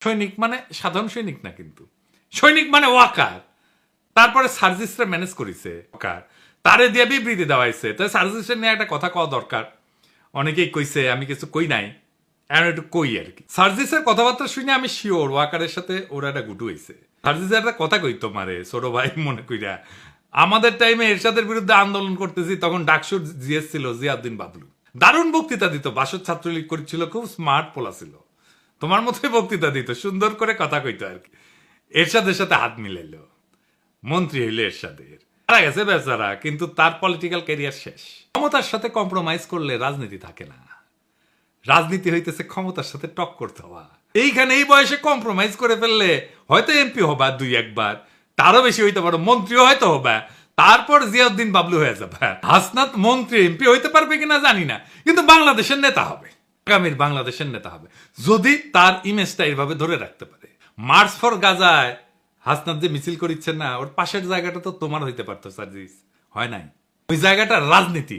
সৈনিক মানে সাধারণ সৈনিক না, কিন্তু সৈনিক মানে ওয়াকার। তারপরে সার্জিসরা ম্যানেজ করেছে ওয়াকার, তারে দিয়ে বিবৃতি দেওয়াইছে। তো সার্জিসের নিয়ে একটা কথা কওয়া দরকার। অনেকেই কইছে, আমি কিছু কই নাই, এখন একটু কই আর কি। সার্জিসের কথাবার্তা শুনে আমি শিওর ওয়াকারের সাথে ওরা একটা গুটু হয়েছে। সার্জিসের একটা কথা কই তোমারে ছোট ভাই মনে কইরা, আমাদের টাইমে এরশাদের বিরুদ্ধে আন্দোলন করতেছি, তখন ডাকসুর জিএস ছিল জিয়াউদ্দিন বাবলু। দারুণ বক্তৃতা দিত, বাসদ ছাত্রলীগ করেছিল, খুব স্মার্ট পোলা ছিল, তোমার মতোই বক্তৃতা দিত, সুন্দর করে কথা কইতো আর কি। এরশাদের সাথে হাত মিলাইল, মন্ত্রী হইল এরশাদের, মারা গেছে বেচারা, কিন্তু তার পলিটিক্যাল ক্যারিয়ার শেষ। ক্ষমতার সাথে কম্প্রোমাইজ করলে রাজনীতি থাকে না, রাজনীতি হইতেছে ক্ষমতার সাথে টক্কর দেওয়া। এইখানে এই বয়সে কম্প্রোমাইজ করে ফেললে হয়তো এমপি হবা দুই একবার, তারও বেশি হইতে পারো, মন্ত্রীও হয়তো হবা, তারপর জিয়াউদ্দিন বাবলু হয়ে যাবে। হাসনাত মন্ত্রী এমপি হইতে পারবে কিনা জানি না, কিন্তু বাংলাদেশের নেতা হবে, আগামীর বাংলাদেশের নেতা হবে, যদি তার ইমেজটা এইভাবে ধরে রাখতে পারে। মার্চ ফর গাজায় হাসনাত যে মিছিল করিচ্ছে না, ওর পাশের জায়গাটা তো তোমার হইতে পারতো সার্জিস, হয় নাই। ওই জায়গাটা রাজনীতি।